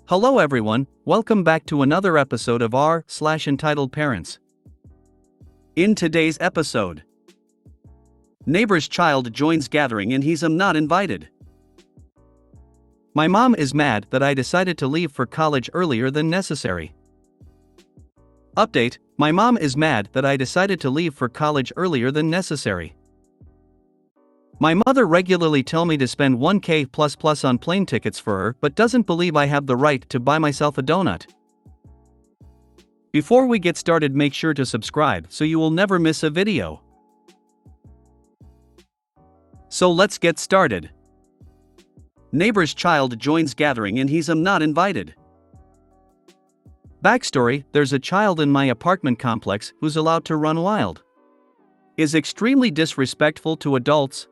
Hello everyone, welcome back to another episode of r/Entitled Parents. In today's episode, neighbor's child joins gathering and he's not invited. My mom is mad that I decided to leave for college earlier than necessary. Update: my mom is mad that I decided to leave for college earlier than necessary. My mother regularly tell me to spend $1,000+ on plane tickets for her but doesn't believe I have the right to buy myself a donut. Before we get started, make sure to subscribe so you will never miss a video. So let's get started. Neighbor's child joins gathering and he's not invited. Backstory: there's a child in my apartment complex who's allowed to run wild. Is extremely disrespectful to adults.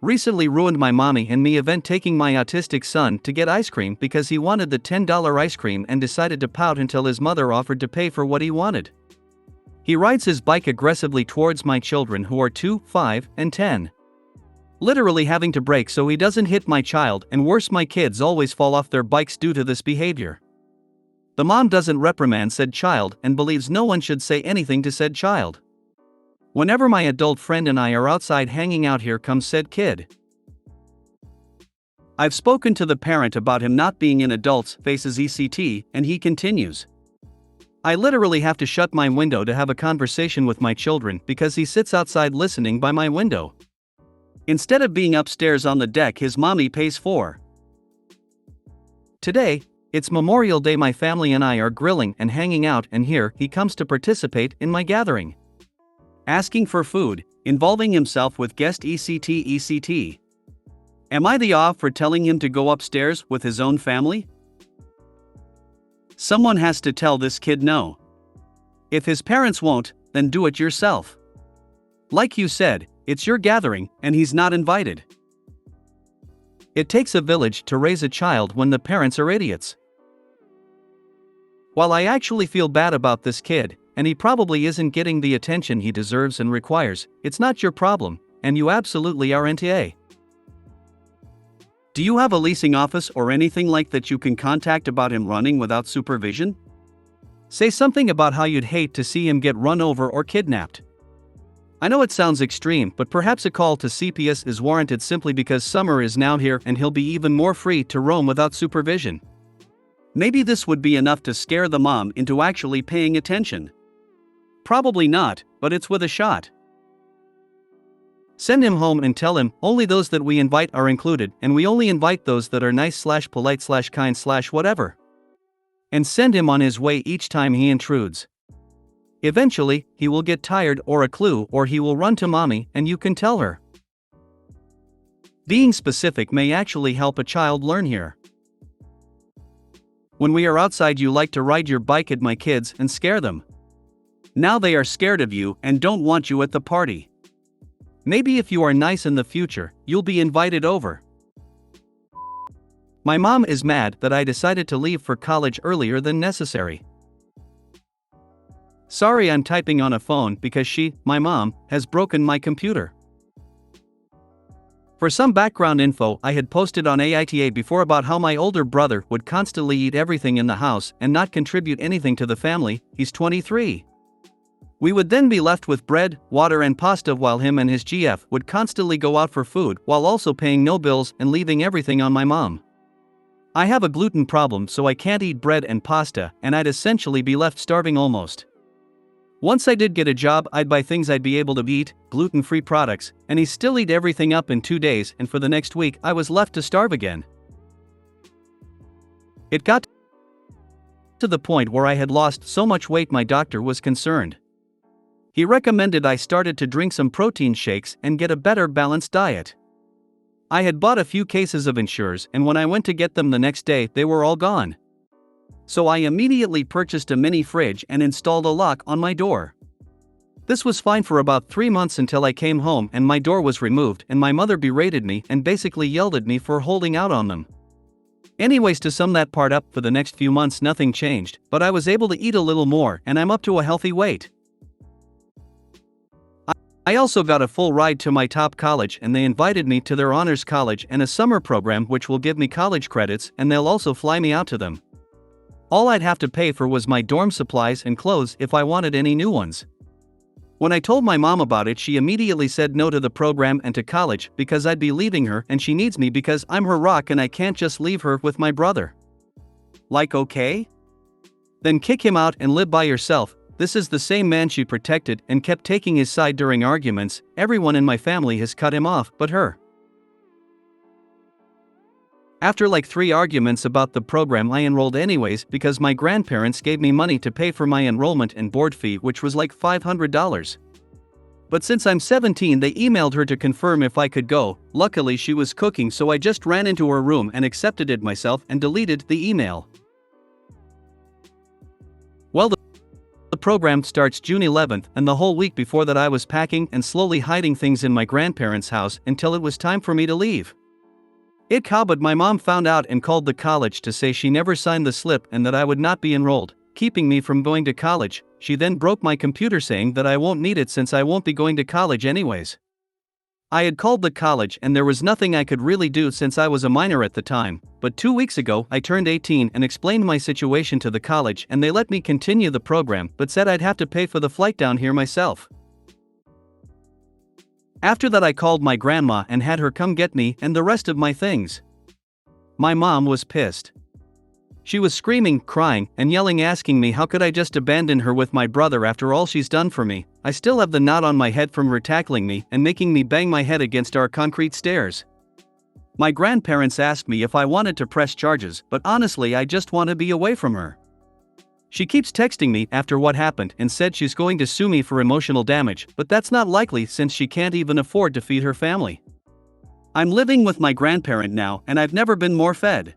Recently ruined my mommy and me event taking my autistic son to get ice cream because he wanted the $10 ice cream and decided to pout until his mother offered to pay for what he wanted. He rides his bike aggressively towards my children who are 2, 5, and 10. Literally having to brake so he doesn't hit my child, and worse, my kids always fall off their bikes due to this behavior. The mom doesn't reprimand said child and believes no one should say anything to said child. Whenever my adult friend and I are outside hanging out, here comes said kid. I've spoken to the parent about him not being in adults' faces ECT, and he continues. I literally have to shut my window to have a conversation with my children because he sits outside listening by my window. Instead of being upstairs on the deck his mommy pays for. Today, it's Memorial Day. My family and I are grilling and hanging out, and here he comes to participate in my gathering. Asking for food, involving himself with guest ECT. Am I the off for telling him to go upstairs with his own family? Someone has to tell this kid no. If his parents won't, then do it yourself. Like you said, it's your gathering, and he's not invited. It takes a village to raise a child when the parents are idiots. While I actually feel bad about this kid, and he probably isn't getting the attention he deserves and requires, it's not your problem, and you absolutely are NTA. Do you have a leasing office or anything like that you can contact about him running without supervision? Say something about how you'd hate to see him get run over or kidnapped. I know it sounds extreme, but perhaps a call to CPS is warranted simply because summer is now here and he'll be even more free to roam without supervision. Maybe this would be enough to scare the mom into actually paying attention. Probably not, but it's worth a shot. Send him home and tell him only those that we invite are included, and we only invite those that are nice/polite/kind/whatever. And send him on his way each time he intrudes. Eventually, he will get tired or a clue, or he will run to mommy and you can tell her. Being specific may actually help a child learn here. When we are outside, you like to ride your bike at my kids and scare them. Now they are scared of you and don't want you at the party. Maybe if you are nice in the future, you'll be invited over. My mom is mad that I decided to leave for college earlier than necessary. Sorry, I'm typing on a phone because my mom, has broken my computer. For some background info, I had posted on AITA before about how my older brother would constantly eat everything in the house and not contribute anything to the family. He's 23. We would then be left with bread, water and pasta while him and his GF would constantly go out for food while also paying no bills and leaving everything on my mom. I have a gluten problem, so I can't eat bread and pasta, and I'd essentially be left starving almost. Once I did get a job, I'd buy things I'd be able to eat, gluten-free products, and he still eat everything up in 2 days, and for the next week I was left to starve again. It got to the point where I had lost so much weight my doctor was concerned. He recommended I started to drink some protein shakes and get a better balanced diet. I had bought a few cases of Ensures, and when I went to get them the next day, they were all gone. So I immediately purchased a mini fridge and installed a lock on my door. This was fine for about 3 months until I came home and my door was removed and my mother berated me and basically yelled at me for holding out on them. Anyways, to sum that part up, for the next few months nothing changed, but I was able to eat a little more and I'm up to a healthy weight. I also got a full ride to my top college, and they invited me to their honors college and a summer program which will give me college credits, and they'll also fly me out to them. All I'd have to pay for was my dorm supplies and clothes if I wanted any new ones. When I told my mom about it, she immediately said no to the program and to college because I'd be leaving her, and she needs me because I'm her rock and I can't just leave her with my brother. Like, okay? Then kick him out and live by yourself. This is the same man she protected and kept taking his side during arguments. Everyone in my family has cut him off, but her. After like 3 arguments about the program, I enrolled anyways because my grandparents gave me money to pay for my enrollment and board fee, which was like $500. But since I'm 17, they emailed her to confirm if I could go. Luckily she was cooking, so I just ran into her room and accepted it myself and deleted the email. Well, the program starts June 11th, and the whole week before that I was packing and slowly hiding things in my grandparents' house until it was time for me to leave. But my mom found out and called the college to say she never signed the slip and that I would not be enrolled, keeping me from going to college. She then broke my computer saying that I won't need it since I won't be going to college anyways. I had called the college and there was nothing I could really do since I was a minor at the time, but 2 weeks ago I turned 18 and explained my situation to the college and they let me continue the program but said I'd have to pay for the flight down here myself. After that I called my grandma and had her come get me and the rest of my things. My mom was pissed. She was screaming, crying, and yelling, asking me how could I just abandon her with my brother after all she's done for me. I still have the knot on my head from her tackling me and making me bang my head against our concrete stairs. My grandparents asked me if I wanted to press charges, but honestly I just want to be away from her. She keeps texting me after what happened and said she's going to sue me for emotional damage, but that's not likely since she can't even afford to feed her family. I'm living with my grandparent now and I've never been more fed.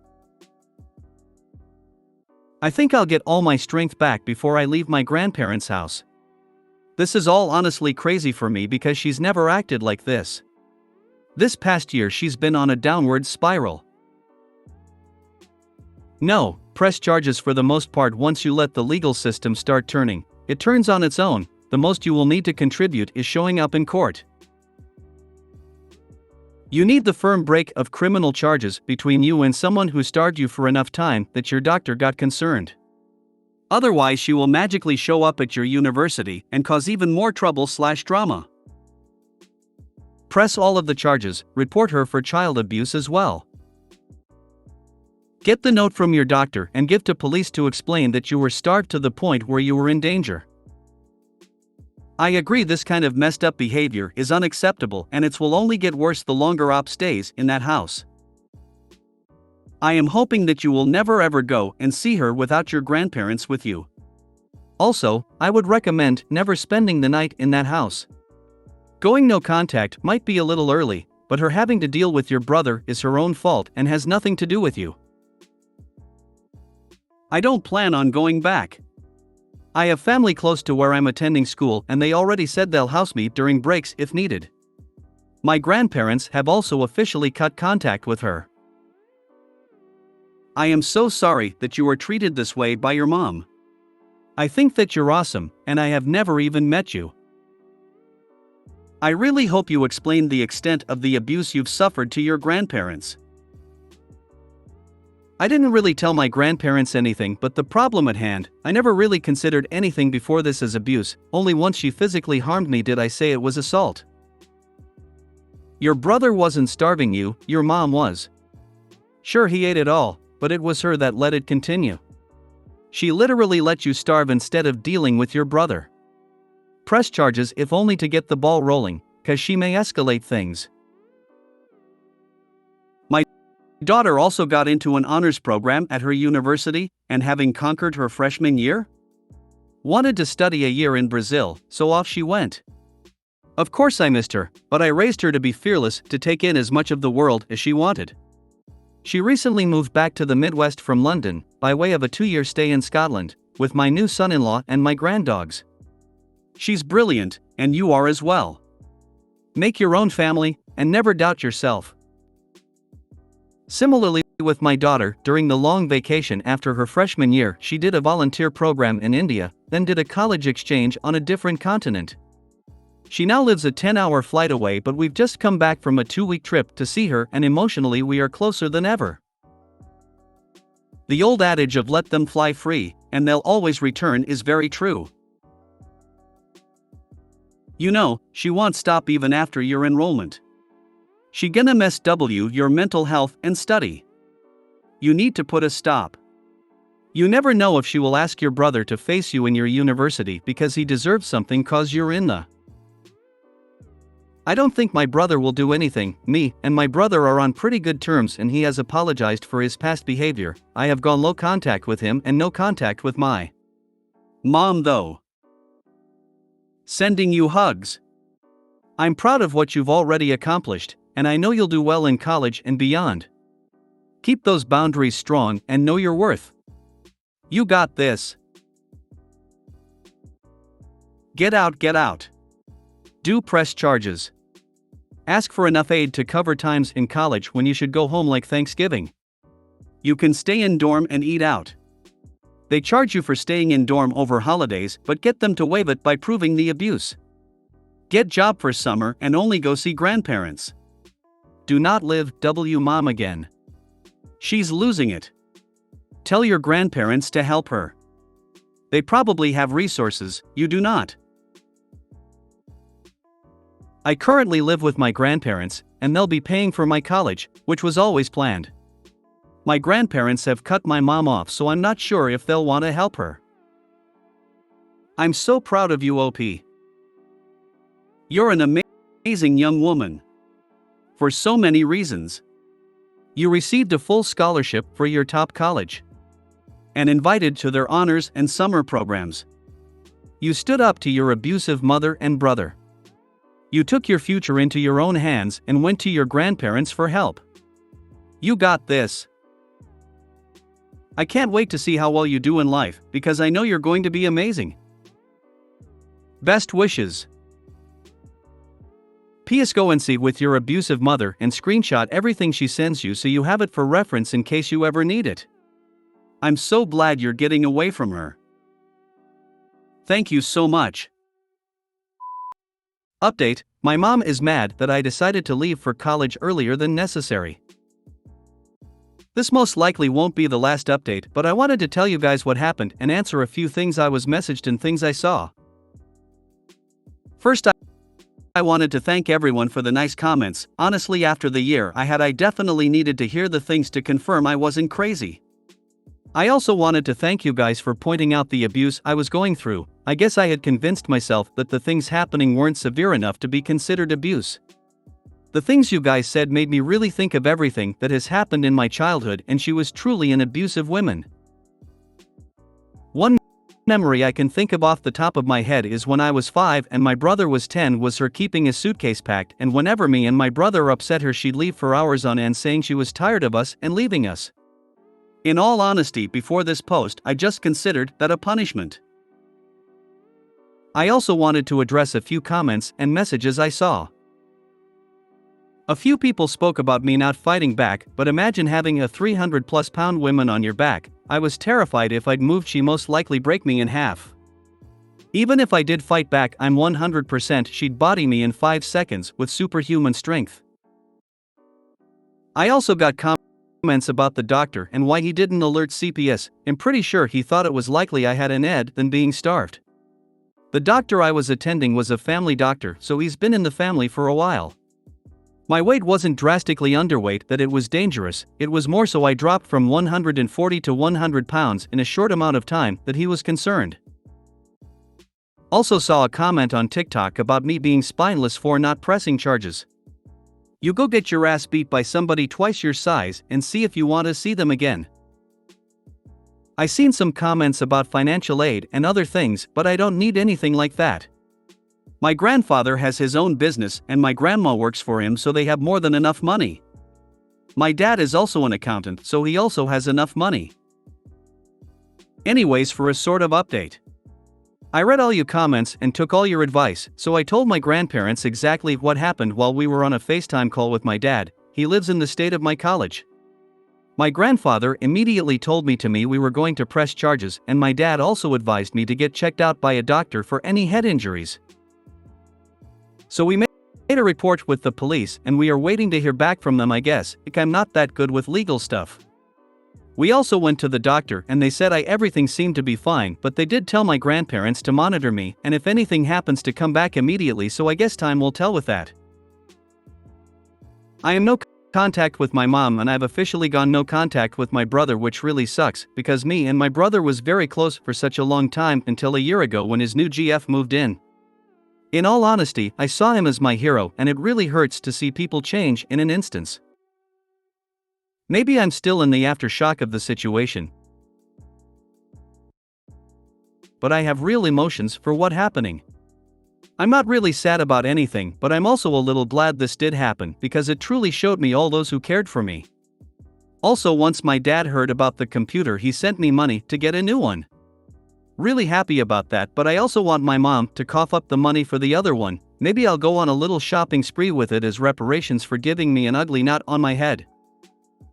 I think I'll get all my strength back before I leave my grandparents' house. This is all honestly crazy for me because she's never acted like this. This past year she's been on a downward spiral. No, press charges for the most part. Once you let the legal system start turning, it turns on its own. The most you will need to contribute is showing up in court. You need the firm break of criminal charges between you and someone who starved you for enough time that your doctor got concerned. Otherwise she will magically show up at your university and cause even more trouble/drama. Press all of the charges, report her for child abuse as well. Get the note from your doctor and give to police to explain that you were starved to the point where you were in danger. I agree this kind of messed up behavior is unacceptable and it will only get worse the longer Op stays in that house. I am hoping that you will never ever go and see her without your grandparents with you. Also, I would recommend never spending the night in that house. Going no contact might be a little early, but her having to deal with your brother is her own fault and has nothing to do with you. I don't plan on going back. I have family close to where I'm attending school and they already said they'll house me during breaks if needed. My grandparents have also officially cut contact with her. I am so sorry that you were treated this way by your mom. I think that you're awesome, and I have never even met you. I really hope you explained the extent of the abuse you've suffered to your grandparents. I didn't really tell my grandparents anything but the problem at hand. I never really considered anything before this as abuse. Only once she physically harmed me did I say it was assault. Your brother wasn't starving you, your mom was. Sure, he ate it all, but it was her that let it continue. She literally let you starve instead of dealing with your brother. Press charges if only to get the ball rolling, 'cause she may escalate things. My daughter also got into an honors program at her university, and having conquered her freshman year, wanted to study a year in Brazil, so off she went. Of course I missed her, but I raised her to be fearless, to take in as much of the world as she wanted. She recently moved back to the Midwest from London, by way of a 2-year stay in Scotland, with my new son-in-law and my granddogs. She's brilliant, and you are as well. Make your own family, and never doubt yourself. Similarly with my daughter, during the long vacation after her freshman year, she did a volunteer program in India, then did a college exchange on a different continent. She now lives a 10-hour flight away, but we've just come back from a 2-week trip to see her, and emotionally we are closer than ever. The old adage of let them fly free, and they'll always return is very true. You know, she won't stop even after your enrollment. She gonna mess your mental health and study. You need to put a stop. You never know if she will ask your brother to face you in your university because he deserves something cause you're in the. I don't think my brother will do anything. Me and my brother are on pretty good terms and he has apologized for his past behavior. I have gone low contact with him and no contact with my mom though. Sending you hugs. I'm proud of what you've already accomplished, and I know you'll do well in college and beyond. Keep those boundaries strong and know your worth. You got this. Get out, get out. Do press charges. Ask for enough aid to cover times in college when you should go home like Thanksgiving. You can stay in dorm and eat out. They charge you for staying in dorm over holidays, but get them to waive it by proving the abuse. Get job for summer and only go see grandparents. Do not live mom again. She's losing it. Tell your grandparents to help her. They probably have resources, you do not. I currently live with my grandparents, and they'll be paying for my college, which was always planned. My grandparents have cut my mom off, so I'm not sure if they'll want to help her. I'm so proud of you, OP. You're an amazing young woman. For so many reasons. You received a full scholarship for your top college. And invited to their honors and summer programs. You stood up to your abusive mother and brother. You took your future into your own hands and went to your grandparents for help. You got this. I can't wait to see how well you do in life, because I know you're going to be amazing. Best wishes. P.S. Go and see with your abusive mother and screenshot everything she sends you so you have it for reference in case you ever need it. I'm so glad you're getting away from her. Thank you so much. Update: my mom is mad that I decided to leave for college earlier than necessary. This most likely won't be the last update, but I wanted to tell you guys what happened and answer a few things I was messaged and things I saw. First, I wanted to thank everyone for the nice comments. Honestly, after the year I definitely needed to hear the things to confirm I wasn't crazy. I also wanted to thank you guys for pointing out the abuse I was going through. I guess I had convinced myself that the things happening weren't severe enough to be considered abuse. The things you guys said made me really think of everything that has happened in my childhood, and she was truly an abusive woman. One memory I can think of off the top of my head is when I was 5 and my brother was 10 was her keeping a suitcase packed, and whenever me and my brother upset her she'd leave for hours on end saying she was tired of us and leaving us. In all honesty, before this post I just considered that a punishment. I also wanted to address a few comments and messages I saw. A few people spoke about me not fighting back, but imagine having a 300+ pound woman on your back. I was terrified if I'd moved she'd most likely break me in half. Even if I did fight back, I'm 100% she'd body me in 5 seconds with superhuman strength. I also got comments about the doctor and why he didn't alert CPS. I'm pretty sure he thought it was likely I had an ed than being starved. The doctor I was attending was a family doctor, so he's been in the family for a while. My weight wasn't drastically underweight that it was dangerous, it was more so I dropped from 140 to 100 pounds in a short amount of time that he was concerned. Also saw a comment on TikTok about me being spineless for not pressing charges. You go get your ass beat by somebody twice your size and see if you want to see them again. I seen some comments about financial aid and other things, but I don't need anything like that. My grandfather has his own business and my grandma works for him, so they have more than enough money. My dad is also an accountant, so he also has enough money. Anyways, for a sort of update. I read all your comments and took all your advice, so I told my grandparents exactly what happened while we were on a FaceTime call with my dad. He lives in the state of my college. My grandfather immediately told me we were going to press charges, and my dad also advised me to get checked out by a doctor for any head injuries. So we made a report with the police and we are waiting to hear back from them. I guess I'm not that good with legal stuff. We also went to the doctor and they said everything seemed to be fine, but they did tell my grandparents to monitor me and if anything happens to come back immediately, so I guess time will tell with that. I am no contact with my mom and I've officially gone no contact with my brother, which really sucks because me and my brother was very close for such a long time until a year ago when his new GF moved in. In all honesty, I saw him as my hero and it really hurts to see people change in an instance. Maybe I'm still in the aftershock of the situation, but I have real emotions for what happening. I'm not really sad about anything, but I'm also a little glad this did happen because it truly showed me all those who cared for me. Also, once my dad heard about the computer, he sent me money to get a new one. Really happy about that, but I also want my mom to cough up the money for the other one. Maybe I'll go on a little shopping spree with it as reparations for giving me an ugly knot on my head.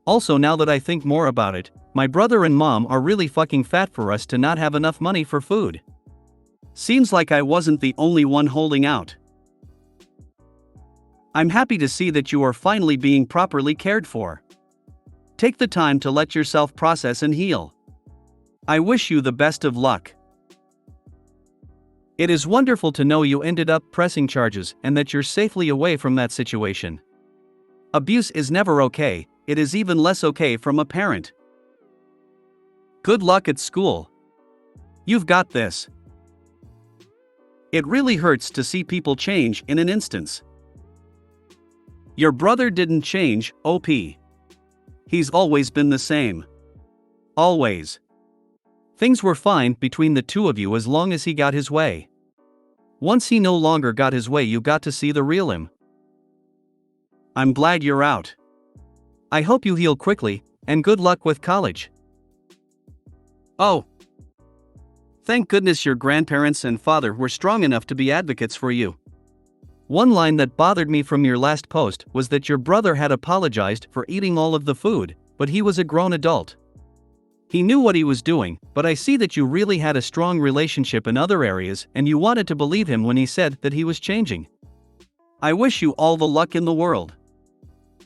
Also, now that I think more about it, my brother and mom are really fucking fat for us to not have enough money for food. Seems like I wasn't the only one holding out. I'm happy to see that you are finally being properly cared for. Take the time to let yourself process and heal. I wish you the best of luck. It is wonderful to know you ended up pressing charges and that you're safely away from that situation. Abuse is never okay. It is even less okay from a parent. Good luck at school. You've got this. It really hurts to see people change in an instance. Your brother didn't change, OP. He's always been the same. Always. Things were fine between the two of you as long as he got his way. Once he no longer got his way, you got to see the real him. I'm glad you're out. I hope you heal quickly, and good luck with college. Oh. Thank goodness your grandparents and father were strong enough to be advocates for you. One line that bothered me from your last post was that your brother had apologized for eating all of the food, but he was a grown adult. He knew what he was doing, but I see that you really had a strong relationship in other areas and you wanted to believe him when he said that he was changing. I wish you all the luck in the world.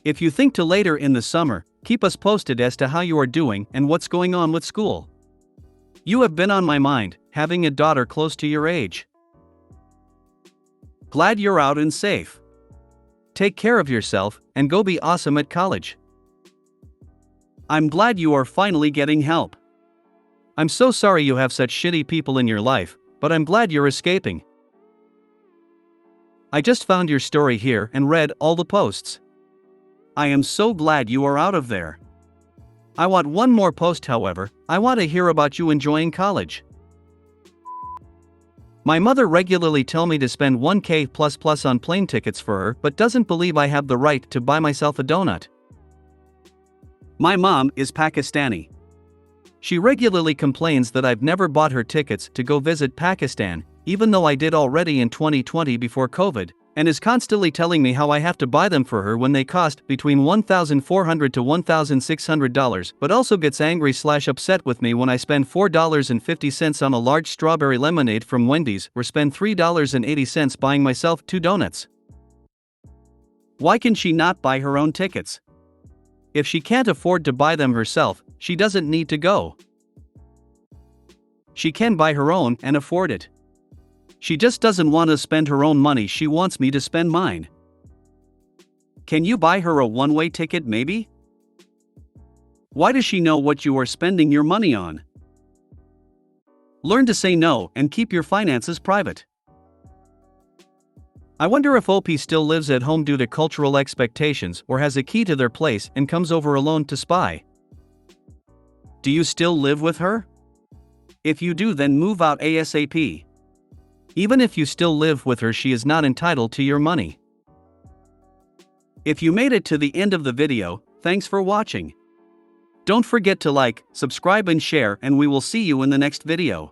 If you think to later in the summer, keep us posted as to how you are doing and what's going on with school. You have been on my mind, having a daughter close to your age. Glad you're out and safe. Take care of yourself and go be awesome at college. I'm glad you are finally getting help. I'm so sorry you have such shitty people in your life, but I'm glad you're escaping. I just found your story here and read all the posts. I am so glad you are out of there. I want one more post, however. I want to hear about you enjoying college. My mother regularly tells me to spend 1K plus on plane tickets for her, but doesn't believe I have the right to buy myself a donut. My mom is Pakistani. She regularly complains that I've never bought her tickets to go visit Pakistan, even though I did already in 2020 before COVID, and is constantly telling me how I have to buy them for her when they cost between $1,400 to $1,600, but also gets angry/upset with me when I spend $4.50 on a large strawberry lemonade from Wendy's or spend $3.80 buying myself 2 donuts. Why can she not buy her own tickets? If she can't afford to buy them herself, she doesn't need to go. She can buy her own and afford it. She just doesn't want to spend her own money, she wants me to spend mine. Can you buy her a one-way ticket maybe? Why does she know what you are spending your money on? Learn to say no and keep your finances private. I wonder if OP still lives at home due to cultural expectations or has a key to their place and comes over alone to spy. Do you still live with her? If you do, then move out ASAP. Even if you still live with her, she is not entitled to your money. If you made it to the end of the video, thanks for watching. Don't forget to like, subscribe and share, and we will see you in the next video.